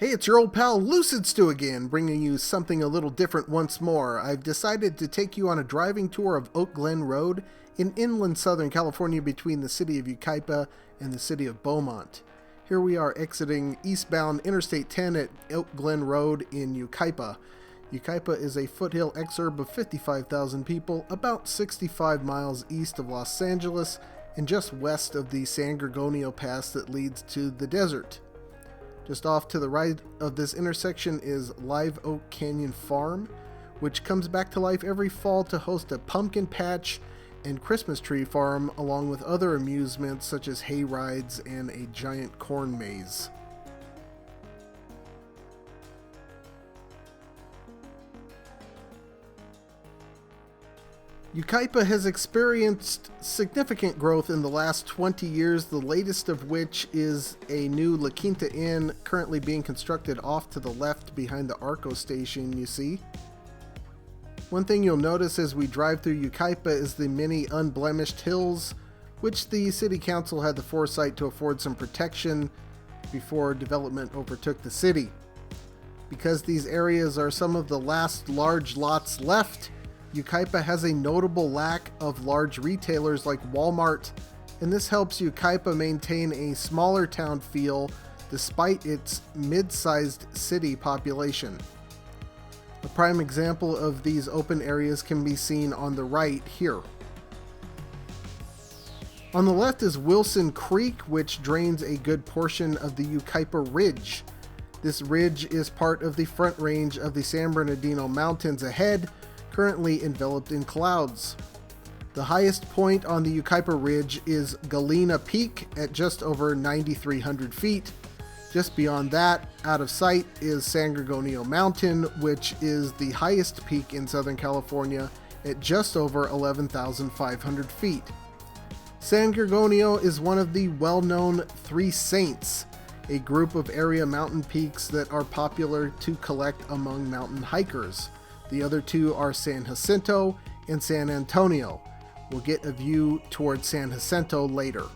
Hey, it's your old pal Lucid Stew again, bringing you something a little different once more. I've decided to take you on a driving tour of Oak Glen Road in inland Southern California between the city of Yucaipa and the city of Beaumont. Here we are exiting eastbound Interstate 10 at Oak Glen Road in Yucaipa. Yucaipa is a foothill exurb of 55,000 people, about 65 miles east of Los Angeles and just west of the San Gorgonio Pass that leads to the desert. Just off to the right of this intersection is Live Oak Canyon Farm, which comes back to life every fall to host a pumpkin patch and Christmas tree farm, along with other amusements such as hay rides and a giant corn maze. Yucaipa has experienced significant growth in the last 20 years, the latest of which is a new La Quinta Inn currently being constructed off to the left behind the Arco station you see. One thing you'll notice as we drive through Yucaipa is the many unblemished hills, which the city council had the foresight to afford some protection before development overtook the city. Because these areas are some of the last large lots left, Yucaipa has a notable lack of large retailers like Walmart, and this helps Yucaipa maintain a smaller town feel despite its mid-sized city population. A prime example of these open areas can be seen on the right here. On the left is Wilson Creek, which drains a good portion of the Yucaipa Ridge. This ridge is part of the front range of the San Bernardino Mountains ahead, currently enveloped in clouds. The highest point on the Yucaipa Ridge is Galena Peak at just over 9,300 feet. Just beyond that, out of sight, is San Gorgonio Mountain, which is the highest peak in Southern California at just over 11,500 feet. San Gorgonio is one of the well-known Three Saints, a group of area mountain peaks that are popular to collect among mountain hikers. The other two are San Jacinto and San Antonio. We'll get a view towards San Jacinto later.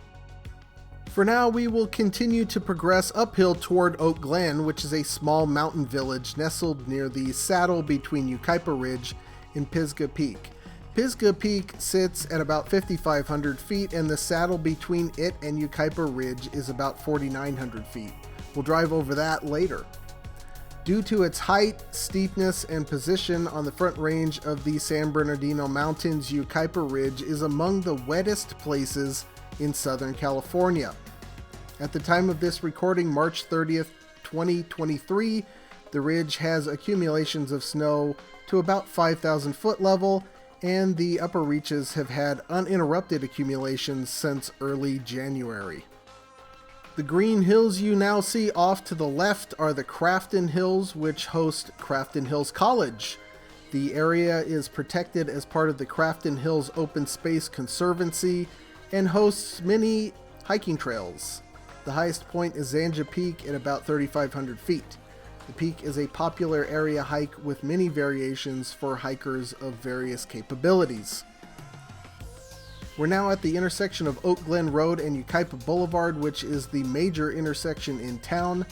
For now, we will continue to progress uphill toward Oak Glen, which is a small mountain village nestled near the saddle between Yucaipa Ridge and Pkwy Peak. Pkwy Peak sits at about 5,500 feet, and the saddle between it and Yucaipa Ridge is about 4,900 feet. We'll drive over that later. Due to its height, steepness, and position on the front range of the San Bernardino Mountains, Yucaipa Ridge is among the wettest places in Southern California. At the time of this recording, March 30th, 2023, the ridge has accumulations of snow to about 5,000 foot level, and the upper reaches have had uninterrupted accumulations since early January. The green hills you now see off to the left are the Crafton Hills, which host Crafton Hills College. The area is protected as part of the Crafton Hills Open Space Conservancy and hosts many hiking trails. The highest point is Zanja Peak at about 3,500 feet. The peak is a popular area hike with many variations for hikers of various capabilities. We're now at the intersection of Oak Glen Road and Yucaipa Boulevard, which is the major intersection in town.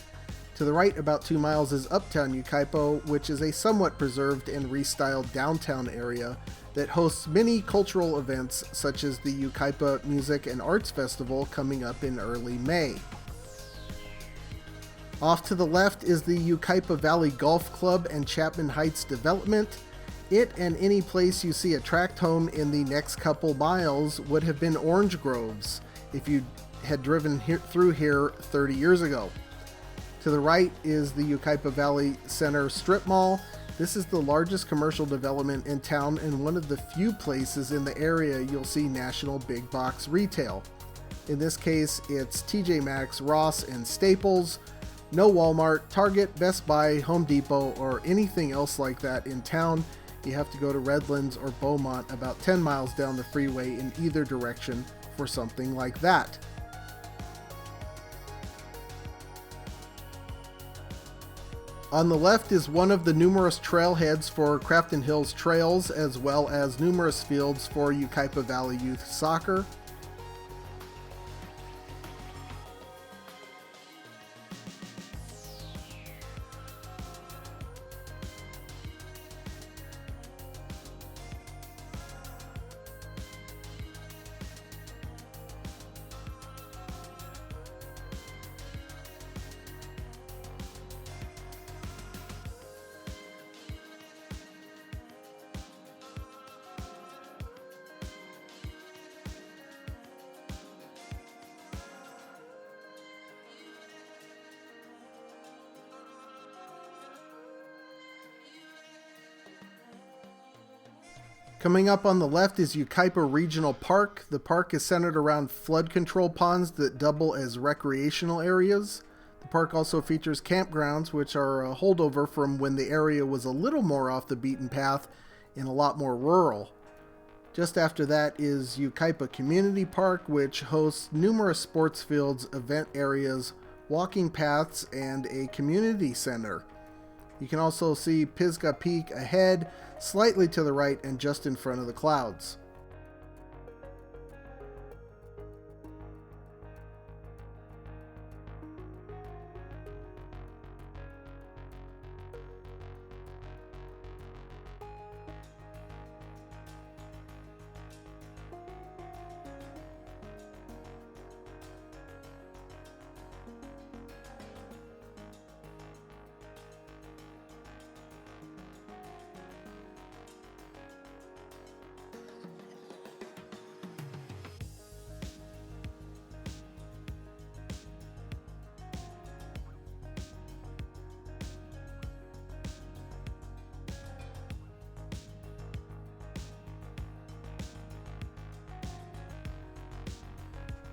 To the right, about 2 miles, is Uptown Yucaipa, which is a somewhat preserved and restyled downtown area that hosts many cultural events such as the Yucaipa Music and Arts Festival coming up in early May. Off to the left is the Yucaipa Valley Golf Club and Chapman Heights development. It and any place you see a tract home in the next couple miles would have been orange groves if you had driven through here 30 years ago. To the right is the Yucaipa Valley Center Strip Mall. This is the largest commercial development in town and one of the few places in the area you'll see national big box retail. In this case, it's TJ Maxx, Ross, and Staples. No Walmart, Target, Best Buy, Home Depot, or anything else like that in town. You have to go to Redlands or Beaumont about 10 miles down the freeway in either direction for something like that. On the left is one of the numerous trailheads for Crafton Hills Trails, as well as numerous fields for Yucaipa Valley Youth Soccer. Coming up on the left is Yucaipa Regional Park. The park is centered around flood control ponds that double as recreational areas. The park also features campgrounds, which are a holdover from when the area was a little more off the beaten path and a lot more rural. Just after that is Yucaipa Community Park, which hosts numerous sports fields, event areas, walking paths, and a community center. You can also see Pisgah Peak ahead, slightly to the right and just in front of the clouds.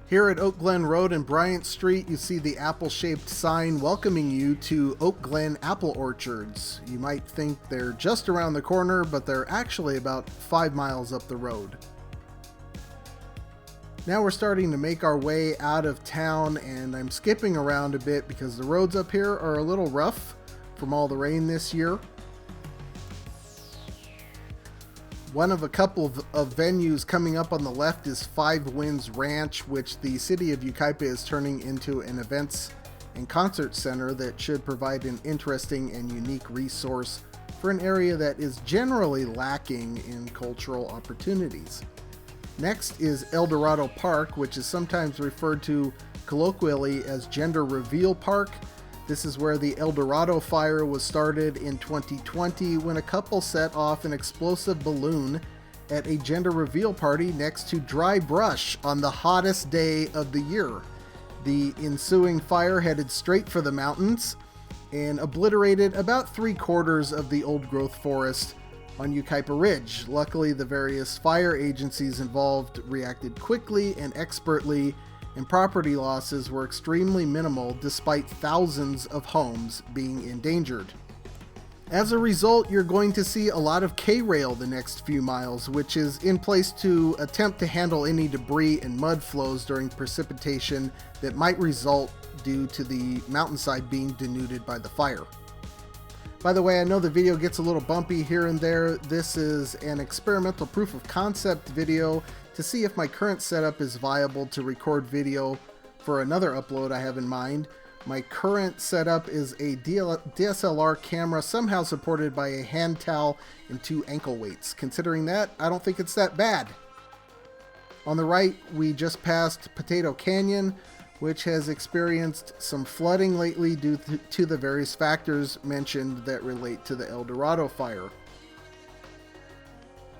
Here at Oak Glen Road and Bryant Street, you see the apple-shaped sign welcoming you to Oak Glen Apple Orchards. You might think they're just around the corner, but they're actually about 5 miles up the road. Now we're starting to make our way out of town, and I'm skipping around a bit because the roads up here are a little rough from all the rain this year. One of a couple of venues coming up on the left is Five Winds Ranch, which the city of Yucaipa is turning into an events and concert center that should provide an interesting and unique resource for an area that is generally lacking in cultural opportunities. Next is El Dorado Park, which is sometimes referred to colloquially as Gender Reveal Park. This is where the El Dorado fire was started in 2020 when a couple set off an explosive balloon at a gender reveal party next to dry brush on the hottest day of the year. The ensuing fire headed straight for the mountains and obliterated about 3/4 of the old-growth forest on Yucaipa Ridge. Luckily, the various fire agencies involved reacted quickly and expertly, and property losses were extremely minimal despite thousands of homes being endangered. As a result, you're going to see a lot of K-rail the next few miles, which is in place to attempt to handle any debris and mud flows during precipitation that might result due to the mountainside being denuded by the fire. By the way, I know the video gets a little bumpy here and there. This is an experimental proof of concept video to see if my current setup is viable to record video for another upload I have in mind. My current setup is a DSLR camera somehow supported by a hand towel and 2 ankle weights. Considering that, I don't think it's that bad. On the right, we just passed Potato Canyon, which has experienced some flooding lately due to the various factors mentioned that relate to the El Dorado fire.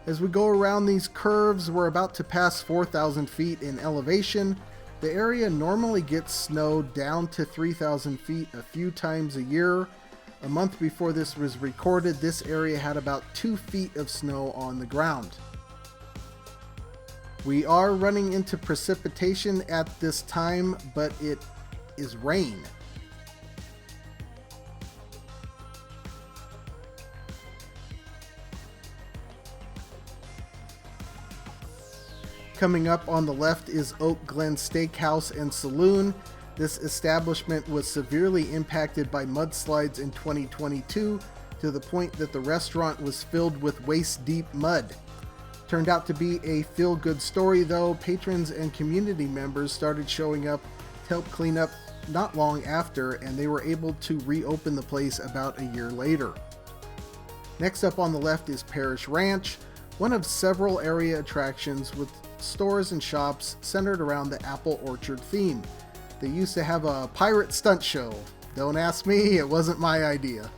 As we go around these curves, we're about to pass 4,000 feet in elevation. The area normally gets snow down to 3,000 feet a few times a year. A month before this was recorded, this area had about 2 feet of snow on the ground. We are running into precipitation at this time, but it is rain. Coming up on the left is Oak Glen Steakhouse and Saloon. This establishment was severely impacted by mudslides in 2022 to the point that the restaurant was filled with waist-deep mud. Turned out to be a feel-good story though. Patrons and community members started showing up to help clean up not long after, and they were able to reopen the place about a year later. Next up on the left is Parish Ranch, one of several area attractions with stores and shops centered around the apple orchard theme. They used to have a pirate stunt show. Don't ask me, it wasn't my idea.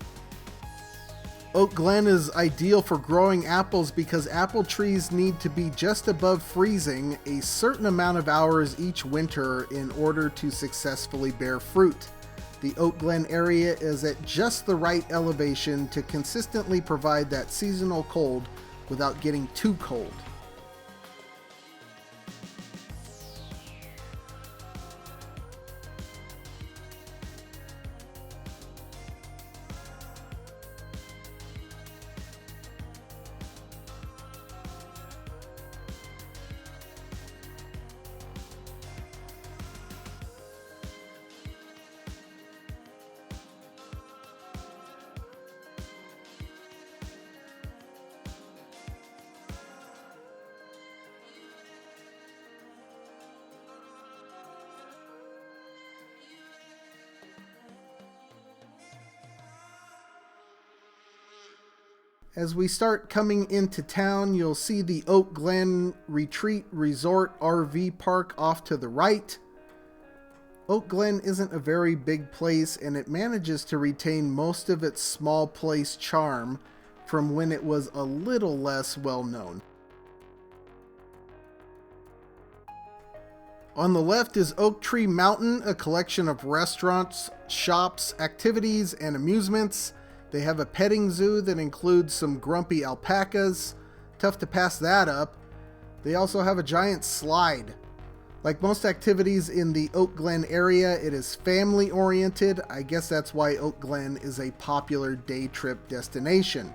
Oak Glen is ideal for growing apples because apple trees need to be just above freezing a certain amount of hours each winter in order to successfully bear fruit. The Oak Glen area is at just the right elevation to consistently provide that seasonal cold without getting too cold. As we start coming into town, you'll see the Oak Glen Retreat Resort RV Park off to the right. Oak Glen isn't a very big place, and it manages to retain most of its small place charm from when it was a little less well known. On the left is Oak Tree Mountain, a collection of restaurants, shops, activities, and amusements. They have a petting zoo that includes some grumpy alpacas. Tough to pass that up. They also have a giant slide. Like most activities in the Oak Glen area, it is family oriented. I guess that's why Oak Glen is a popular day trip destination.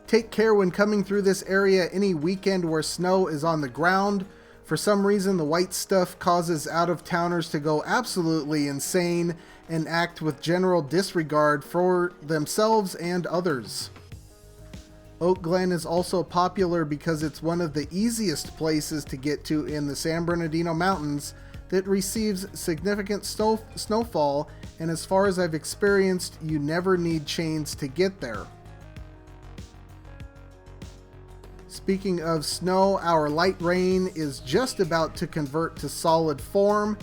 Take care when coming through this area any weekend where snow is on the ground. For some reason, the white stuff causes out-of-towners to go absolutely insane and act with general disregard for themselves and others. Oak Glen is also popular because it's one of the easiest places to get to in the San Bernardino Mountains that receives significant snowfall, and as far as I've experienced, you never need chains to get there. Speaking of snow, our light rain is just about to convert to solid form.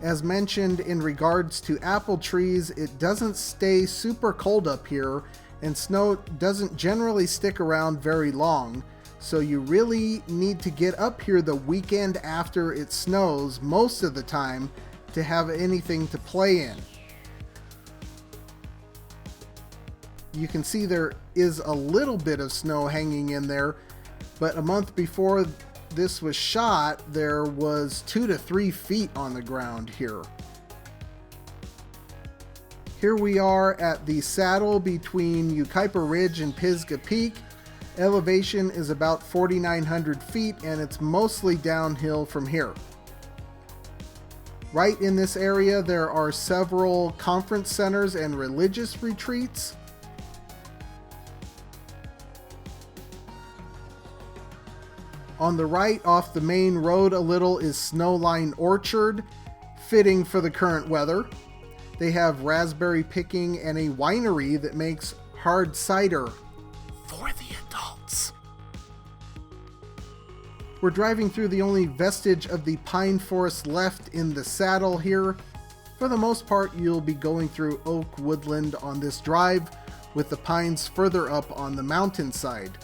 As mentioned in regards to apple trees, it doesn't stay super cold up here, and snow doesn't generally stick around very long, so you really need to get up here the weekend after it snows most of the time to have anything to play in. You can see there is a little bit of snow hanging in there, but a month before this was shot, there was 2 to 3 feet on the ground here. Here we are at the saddle between Yucaipa Ridge and Pisgah Peak. Elevation is about 4,900 feet, and it's mostly downhill from here. Right in this area, there are several conference centers and religious retreats. On the right, off the main road a little, is Snowline Orchard, fitting for the current weather. They have raspberry picking and a winery that makes hard cider for the adults. We're driving through the only vestige of the pine forest left in the saddle here. For the most part, you'll be going through oak woodland on this drive, with the pines further up on the mountainside.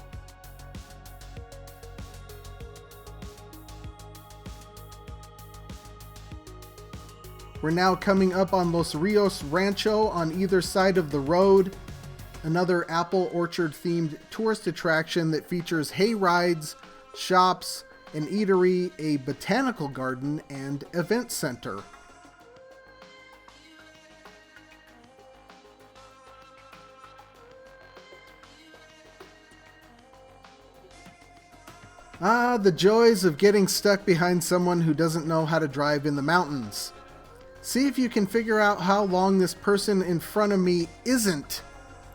We're now coming up on Los Rios Rancho on either side of the road, another apple orchard themed tourist attraction that features hay rides, shops, an eatery, a botanical garden, and event center. Ah, the joys of getting stuck behind someone who doesn't know how to drive in the mountains. See if you can figure out how long this person in front of me isn't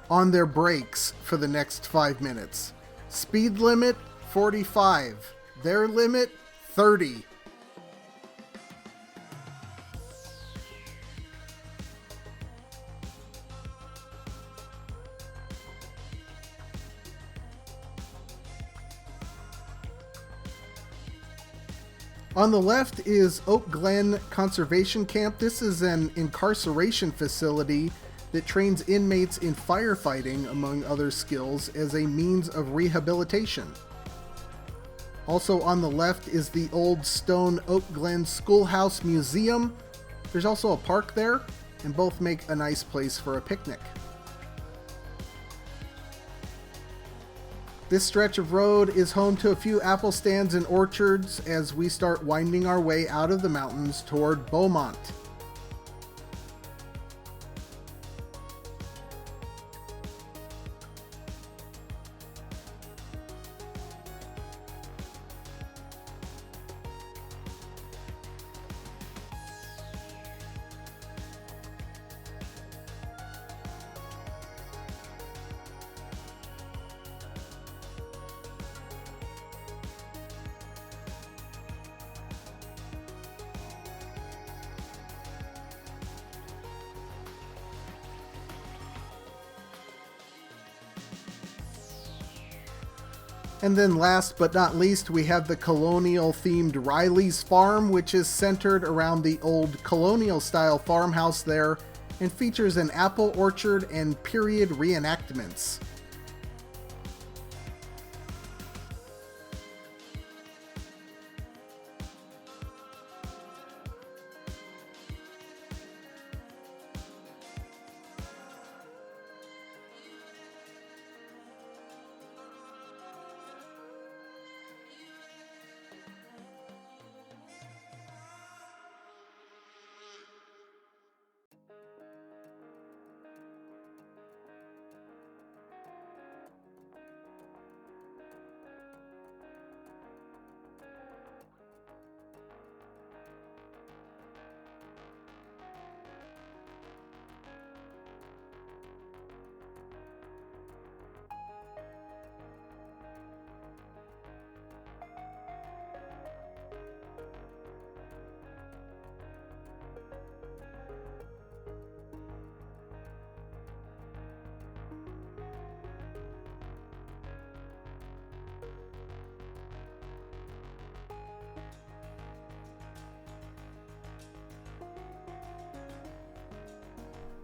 on their brakes for the next 5 minutes. Speed limit, 45. Their limit, 30. On the left is Oak Glen Conservation Camp. This is an incarceration facility that trains inmates in firefighting, among other skills, as a means of rehabilitation. Also on the left is the old stone Oak Glen Schoolhouse Museum. There's also a park there, and both make a nice place for a picnic. This stretch of road is home to a few apple stands and orchards as we start winding our way out of the mountains toward Beaumont. And then last but not least, we have the colonial-themed Riley's Farm, which is centered around the old colonial-style farmhouse there and features an apple orchard and period reenactments.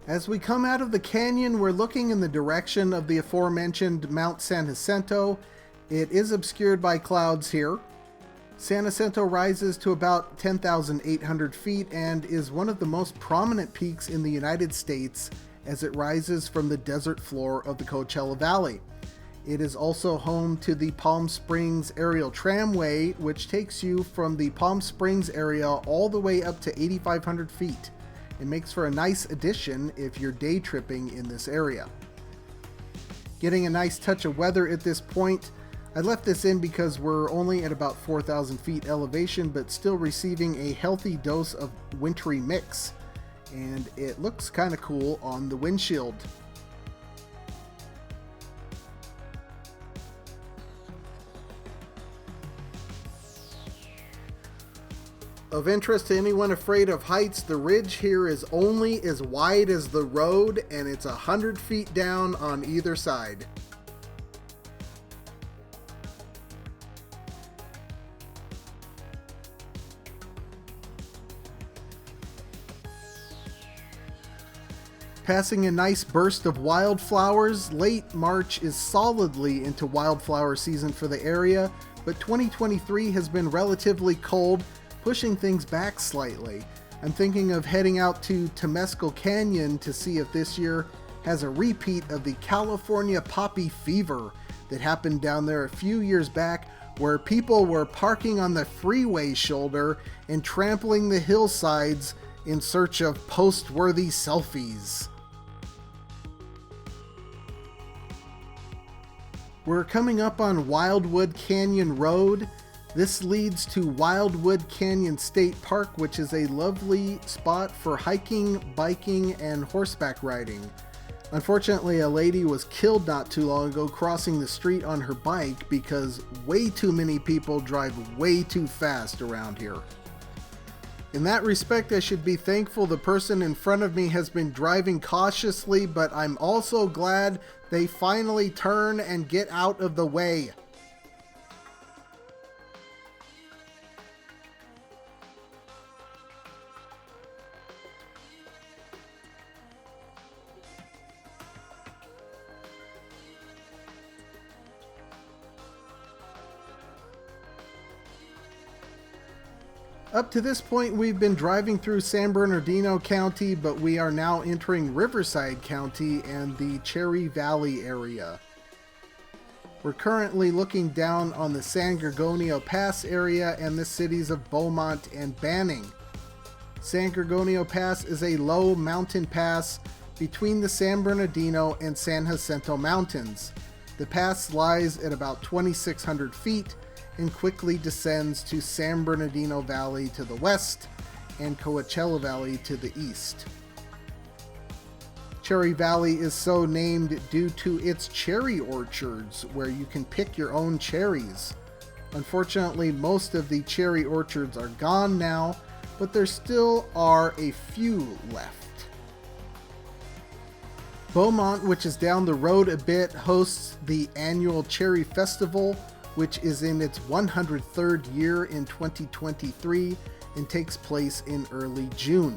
As we come out of the canyon, we're looking in the direction of the aforementioned Mount San Jacinto. It is obscured by clouds here. San Jacinto rises to about 10,800 feet and is one of the most prominent peaks in the United States as it rises from the desert floor of the Coachella Valley. It is also home to the Palm Springs Aerial Tramway, which takes you from the Palm Springs area all the way up to 8,500 feet. It makes for a nice addition if you're day tripping in this area. Getting a nice touch of weather at this point. I left this in because we're only at about 4,000 feet elevation, but still receiving a healthy dose of wintry mix. And it looks kind of cool on the windshield. Of interest to anyone afraid of heights, the ridge here is only as wide as the road, and it's 100 feet down on either side. Passing a nice burst of wildflowers, late March is solidly into wildflower season for the area, but 2023 has been relatively cold, pushing things back slightly. I'm thinking of heading out to Temescal Canyon to see if this year has a repeat of the California poppy fever that happened down there a few years back, where people were parking on the freeway shoulder and trampling the hillsides in search of post-worthy selfies. We're coming up on Wildwood Canyon Road. This leads to Wildwood Canyon State Park, which is a lovely spot for hiking, biking, and horseback riding. Unfortunately, a lady was killed not too long ago crossing the street on her bike because way too many people drive way too fast around here. In that respect, I should be thankful the person in front of me has been driving cautiously, but I'm also glad they finally turn and get out of the way. Up to this point, we've been driving through San Bernardino County, but we are now entering Riverside County and the Cherry Valley area. We're currently looking down on the San Gorgonio Pass area and the cities of Beaumont and Banning. San Gorgonio Pass is a low mountain pass between the San Bernardino and San Jacinto Mountains. The pass lies at about 2,600 feet and quickly descends to San Bernardino Valley to the west and Coachella Valley to the east. Cherry Valley is so named due to its cherry orchards, where you can pick your own cherries. Unfortunately, most of the cherry orchards are gone now, but there still are a few left. Beaumont, which is down the road a bit, hosts the annual Cherry Festival, which is in its 103rd year in 2023 and takes place in early June.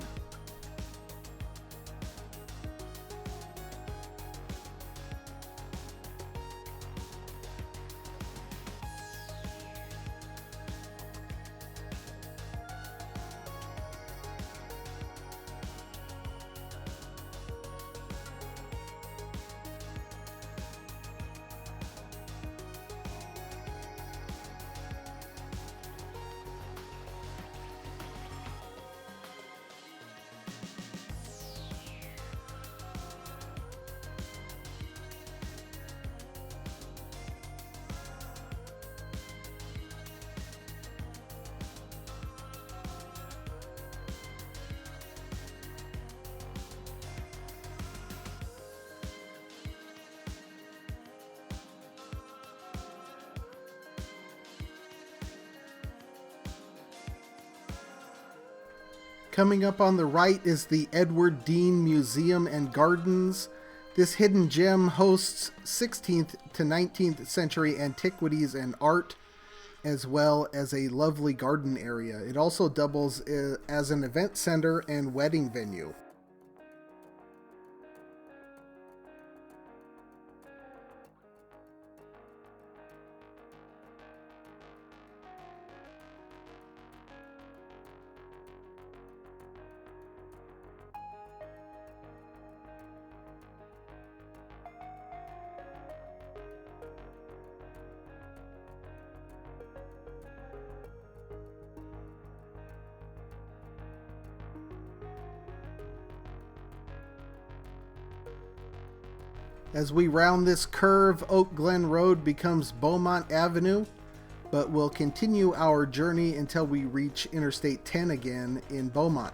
Coming up on the right is the Edward Dean Museum and Gardens. This hidden gem hosts 16th to 19th century antiquities and art, as well as a lovely garden area. It also doubles as an event center and wedding venue. As we round this curve, Oak Glen Road becomes Beaumont Avenue, but we'll continue our journey until we reach Interstate 10 again in Beaumont.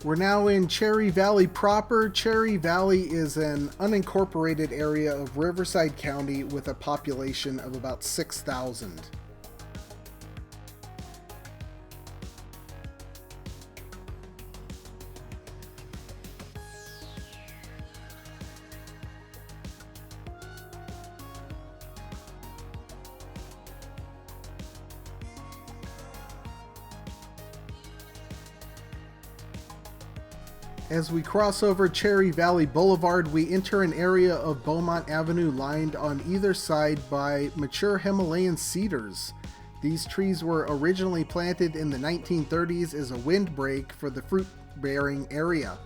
We're now in Cherry Valley proper. Cherry Valley is an unincorporated area of Riverside County with a population of about 6,000. As we cross over Cherry Valley Boulevard, we enter an area of Beaumont Avenue lined on either side by mature Himalayan cedars. These trees were originally planted in the 1930s as a windbreak for the fruit-bearing area.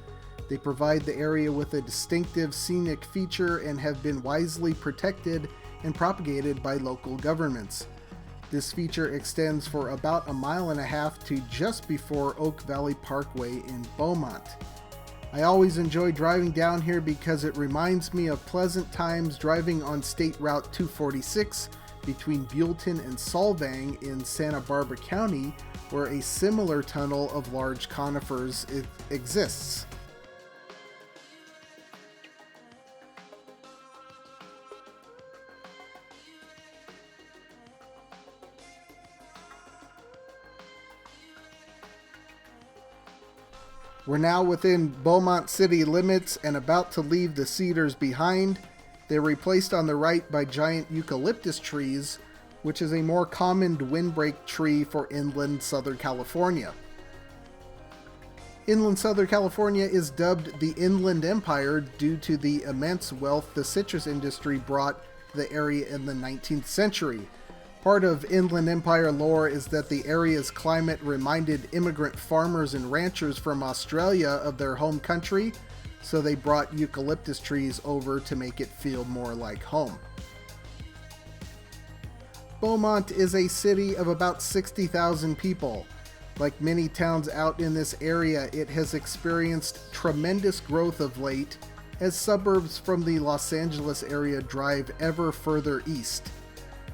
They provide the area with a distinctive scenic feature and have been wisely protected and propagated by local governments. This feature extends for about a mile and a half to just before Oak Valley Parkway in Beaumont. I always enjoy driving down here because it reminds me of pleasant times driving on State Route 246 between Buellton and Solvang in Santa Barbara County, where a similar tunnel of large conifers exists. We're now within Beaumont city limits and about to leave the cedars behind. They're replaced on the right by giant eucalyptus trees, which is a more common windbreak tree for inland Southern California. Inland Southern California is dubbed the Inland Empire due to the immense wealth the citrus industry brought to the area in the 19th century. Part of Inland Empire lore is that the area's climate reminded immigrant farmers and ranchers from Australia of their home country, so they brought eucalyptus trees over to make it feel more like home. Beaumont is a city of about 60,000 people. Like many towns out in this area, it has experienced tremendous growth of late as suburbs from the Los Angeles area drive ever further east.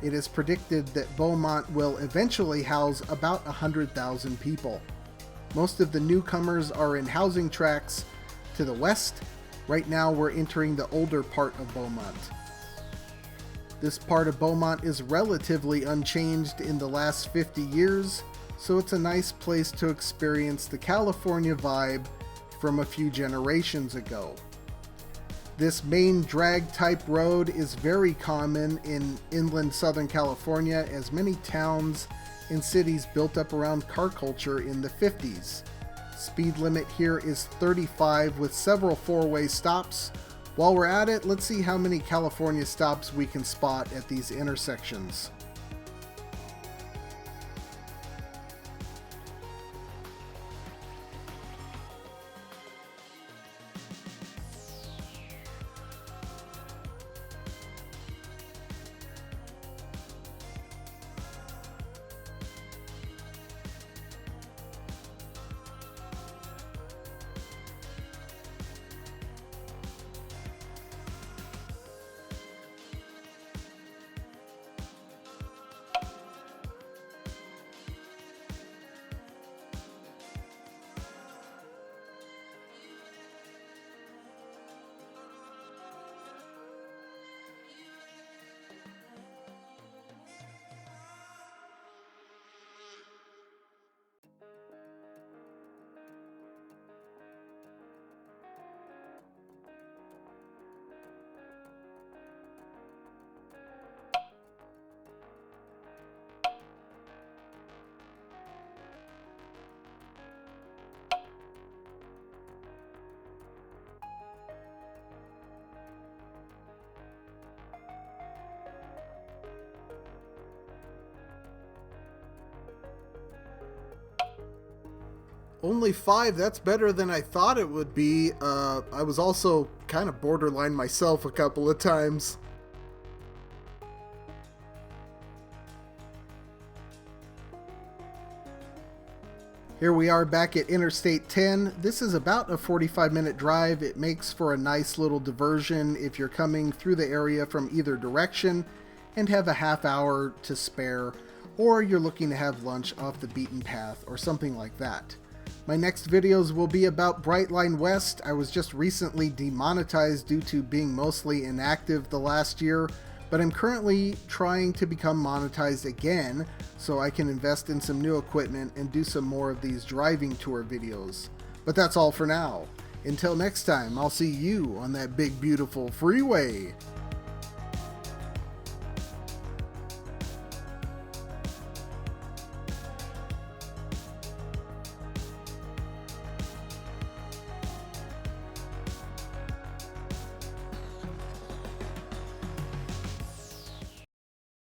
It is predicted that Beaumont will eventually house about 100,000 people. Most of the newcomers are in housing tracts to the west. Right now we're entering the older part of Beaumont. This part of Beaumont is relatively unchanged in the last 50 years, so it's a nice place to experience the California vibe from a few generations ago. This main drag type road is very common in inland Southern California, as many towns and cities built up around car culture in the 50s. Speed limit here is 35 with several four-way stops. While we're at it, let's see how many California stops we can spot at these intersections. Only 5, that's better than I thought it would be. I was also kind of borderline myself a couple of times. Here we are back at Interstate 10. This is about a 45-minute drive. It makes for a nice little diversion if you're coming through the area from either direction and have a half hour to spare, or you're looking to have lunch off the beaten path or something like that. My next videos will be about Brightline West. I was just recently demonetized due to being mostly inactive the last year, but I'm currently trying to become monetized again so I can invest in some new equipment and do some more of these driving tour videos. But that's all for now. Until next time, I'll see you on that big beautiful freeway.